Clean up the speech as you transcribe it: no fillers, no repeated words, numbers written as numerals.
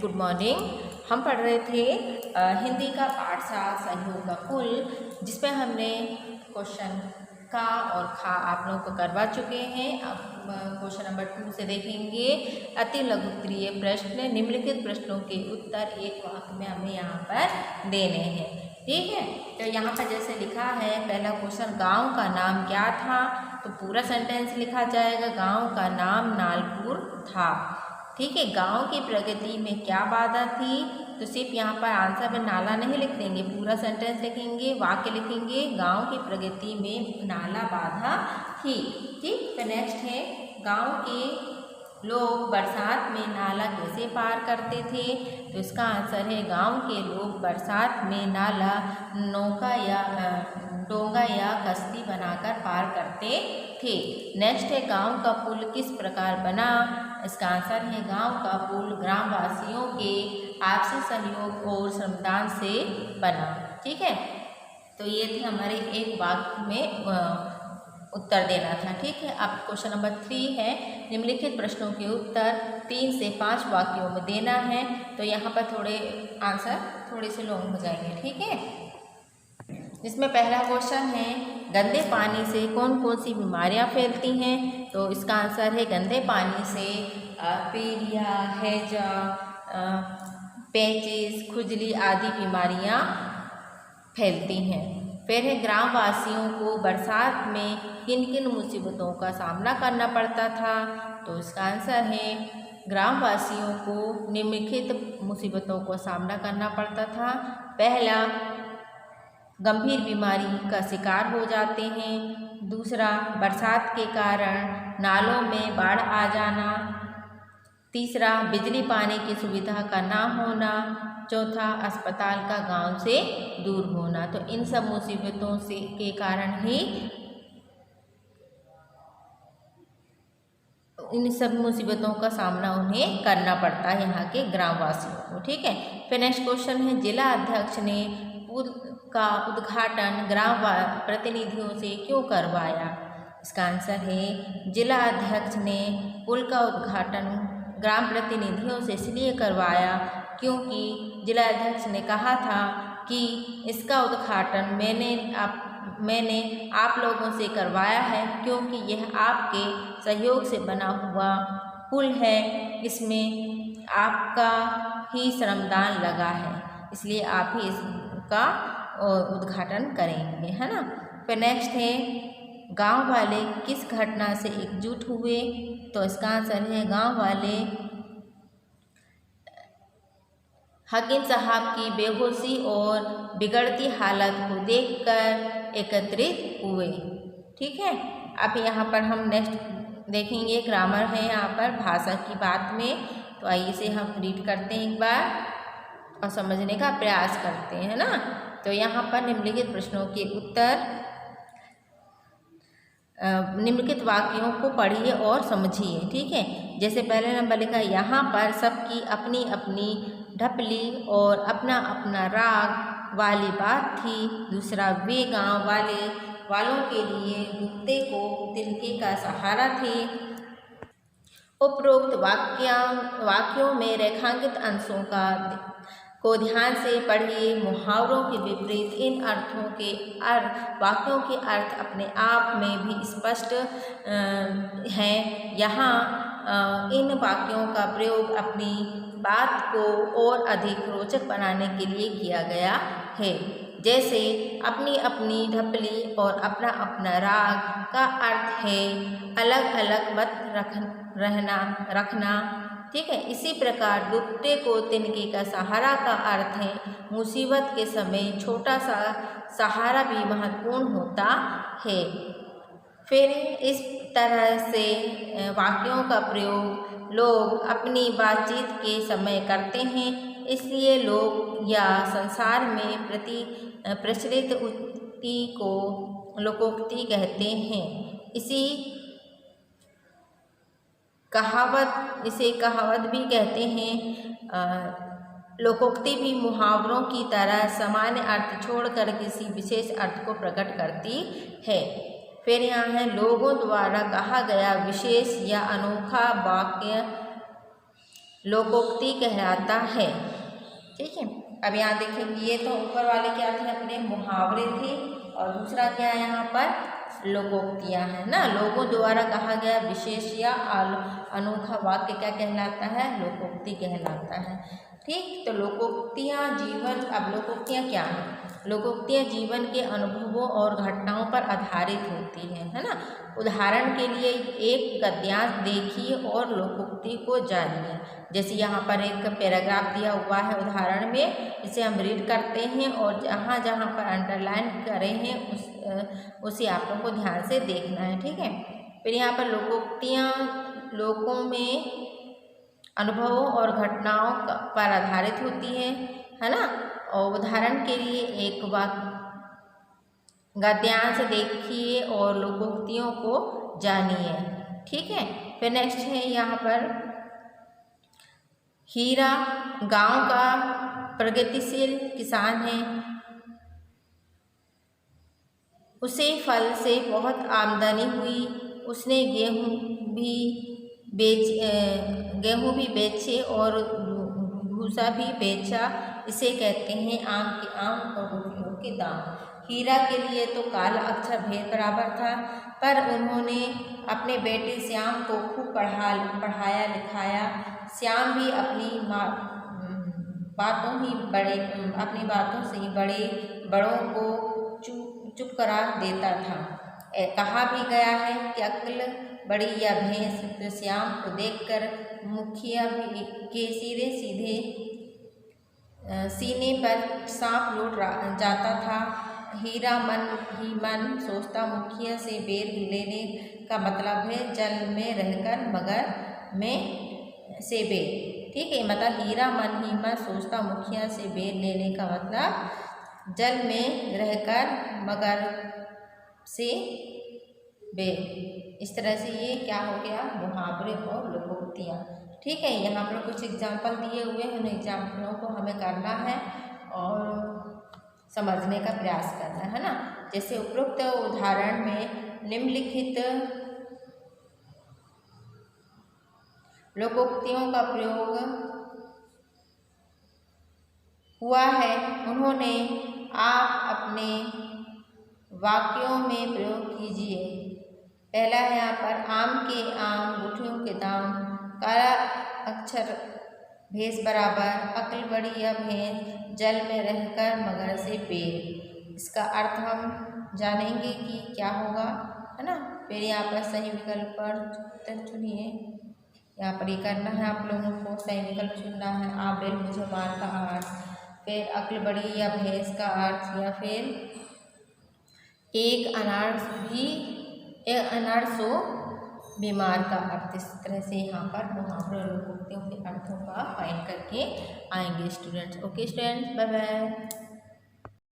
Good morning. हम पढ़ रहे थे हिंदी का पाठशाला सहयोग का कुल, जिसमें हमने क्वेश्चन का और खा आप लोगों को करवा चुके हैं। अब क्वेश्चन नंबर 2 से देखेंगे। अति लघुत्तरीय प्रश्न, निम्नलिखित प्रश्नों के उत्तर एक वाक्य में हमें यहाँ पर देने हैं। ठीक है, तो यहाँ पर जैसे लिखा है, पहला क्वेश्चन, गांव का नाम क्या था? तो पूरा सेंटेंस लिखा जाएगा, गांव का नाम नालपुर था। ठीक है, गांव की प्रगति में क्या बाधा थी? तो सिर्फ यहाँ पर आंसर में नाला नहीं लिख देंगे, पूरा सेंटेंस लिखेंगे, वाक्य लिखेंगे, गांव की प्रगति में नाला बाधा थी। ठीक, तो नेक्स्ट है, गांव के लोग बरसात में नाला कैसे पार करते थे? तो इसका आंसर है, गांव के लोग बरसात में नाला डोंगा या कश्ती बनाकर पार करते थे। नेक्स्ट है, गांव का पुल किस प्रकार बना? इसका आंसर है, गांव का पुल ग्रामवासियों के आपसी सहयोग और श्रमदान से बना। ठीक है, तो ये थे हमारे एक वाक्य में उत्तर देना था। ठीक है, अब क्वेश्चन नंबर 3 है, निम्नलिखित प्रश्नों के उत्तर 3 से 5 वाक्यों में देना है। तो यहाँ पर थोड़े आंसर थोड़े से लॉन्ग हो जाएंगे। ठीक है, जिसमें पहला क्वेश्चन है, गंदे पानी से कौन कौन सी बीमारियां फैलती हैं? तो इसका आंसर है, गंदे पानी से पीलिया, हैजा, पेचिस, खुजली आदि बीमारियां फैलती हैं। फिर है, ग्रामवासियों को बरसात में किन किन मुसीबतों का सामना करना पड़ता था? तो इसका आंसर है, ग्रामवासियों को निम्नलिखित मुसीबतों का सामना करना पड़ता था। पहला, गंभीर बीमारी का शिकार हो जाते हैं। दूसरा, बरसात के कारण नालों में बाढ़ आ जाना। तीसरा, बिजली पानी की सुविधा का ना होना। चौथा, अस्पताल का गांव से दूर होना। तो इन सब मुसीबतों से के कारण ही इन सब मुसीबतों का सामना उन्हें करना पड़ता है यहाँ के ग्रामवासियों को। ठीक है, फिर नेक्स्ट क्वेश्चन है, जिला अध्यक्ष ने पुल का उद्घाटन ग्राम प्रतिनिधियों से क्यों करवाया? इसका आंसर है, जिला अध्यक्ष ने पुल का उद्घाटन ग्राम प्रतिनिधियों से इसलिए करवाया क्योंकि जिला अध्यक्ष ने कहा था कि इसका उद्घाटन मैंने आप लोगों से करवाया है, क्योंकि यह आपके सहयोग से बना हुआ पुल है, इसमें आपका ही श्रमदान लगा है, इसलिए आप ही इसका उद्घाटन करेंगे, है ना। फिर नेक्स्ट है, गांव वाले किस घटना से एकजुट हुए? तो इसका आंसर है, गांव वाले हकीम साहब की बेहोशी और बिगड़ती हालत को देखकर एकत्रित हुए। ठीक है, अब यहाँ पर हम नेक्स्ट देखेंगे, ग्रामर है यहाँ पर भाषा की बात में। तो आइए इसे हम रीड करते हैं एक बार और समझने का प्रयास करते हैं ना। तो यहाँ पर निम्नलिखित प्रश्नों के उत्तर, निम्नलिखित वाक्यों को पढ़िए और समझिए। ठीक है, जैसे पहले नंबर लिखा है, यहाँ पर सबकी अपनी अपनी ढपली और अपना अपना राग वाली बात थी। दूसरा, वे गांव वालों के लिए गुप्ते को तिनके का सहारा थे। उपरोक्त वाक्यों में रेखांकित अंशों को ध्यान से पढ़िए। मुहावरों के विपरीत इन अर्थों के वाक्यों के अर्थ अपने आप में भी स्पष्ट हैं। यहाँ इन वाक्यों का प्रयोग अपनी बात को और अधिक रोचक बनाने के लिए किया गया है। जैसे अपनी अपनी ढपली और अपना अपना राग का अर्थ है अलग अलग मत रखना। ठीक है, इसी प्रकार गुप्ते को तिनके का सहारा का अर्थ है मुसीबत के समय छोटा सा सहारा भी महत्वपूर्ण होता है। फिर इस तरह से वाक्यों का प्रयोग लोग अपनी बातचीत के समय करते हैं, इसलिए लोग या संसार में प्रचलित उक्ति को लोकोक्ति कहते हैं। इसे कहावत भी कहते हैं। लोकोक्ति भी मुहावरों की तरह सामान्य अर्थ छोड़कर किसी विशेष अर्थ को प्रकट करती है। फिर यहाँ है, लोगों द्वारा कहा गया विशेष या अनोखा वाक्य लोकोक्ति कहलाता है। ठीक है, अब यहाँ देखेंगे ये तो ऊपर वाले क्या थे, अपने मुहावरे थे, और दूसरा क्या है यहाँ पर लोकोक्तियाँ हैं ना। लोगों द्वारा कहा गया विशेष या अनोखा वाक्य क्या कहलाता है, लोकोक्ति कहलाता है। ठीक, तो लोकोक्तियाँ जीवन, अब लोकोक्तियाँ क्या हैं, लोकोक्तियाँ जीवन के अनुभवों और घटनाओं पर आधारित होती हैं, है ना। उदाहरण के लिए एक गद्यांश देखिए और लोकोक्ति को जानिए। जैसे यहाँ पर एक पैराग्राफ दिया हुआ है उदाहरण में, इसे हम रीड करते हैं और जहाँ जहाँ पर अंडरलाइन करे हैं उसे आप लोगों को ध्यान से देखना है। ठीक है, फिर यहाँ पर लोकोक्तियाँ लोगों में अनुभवों और घटनाओं पर आधारित होती है ना। और उदाहरण के लिए एक गद्यांश देखिए और लोकोक्तियों को जानिए। ठीक है, फिर नेक्स्ट है यहाँ पर हीरा गांव का प्रगतिशील किसान है, उसे फल से बहुत आमदनी हुई, उसने गेहूं भी बेचे और भूसा भी बेचा, इसे कहते हैं आम और रोटियों के दाम। हीरा के लिए तो काला अक्षर भेद बराबर था, पर उन्होंने अपने बेटे श्याम को खूब पढ़ाया लिखाया। श्याम भी अपनी बातों से बड़ों को चुप करा देता था। कहा भी गया है कि अक्ल बड़ी या भैंस, तो श्याम को देखकर मुखिया के सीधे सीने पर सांप लौट जाता था। हीरा मन ही मन सोचता मुखिया से बेर लेने का मतलब है जल में रहकर मगर में से बेर। ठीक है, मतलब हीरा मन ही मन सोचता मुखिया से बेर लेने का मतलब जल में रहकर मगर से बेर। इस तरह से ये क्या हो गया, मुहावरे और लोकोक्तियाँ। ठीक है, यहाँ पर कुछ एग्जाम्पल दिए हुए हैं, उन एग्जाम्पलों को हमें करना है और समझने का प्रयास करना है ना। जैसे उपरोक्त उदाहरण में निम्नलिखित लोकोक्तियों का प्रयोग हुआ है, उन्होंने आप अपने वाक्यों में प्रयोग कीजिए। पहला है यहाँ पर आम के आम, गुठलियों के दाम, काला अक्षर भैंस बराबर, अक्ल बड़ी या भैंस, जल में रहकर मगर से पेड़। इसका अर्थ हम जानेंगे कि क्या होगा, है ना। फिर यहाँ पर सही विकल्प पर उत्तर चुनिए। यहाँ पर ये करना है आप लोगों को, सही विकल्प चुनना है। आप बेल मुझे मार का अर्थ, फिर अक्ल बड़ी या भैंस का अर्थ, या फिर एक अनार सो बीमार का अर्थ। इस तरह से यहाँ पर मुहावरे और लोकोक्तियों के अर्थों का फाइंड करके आएंगे students. Okay students, bye bye.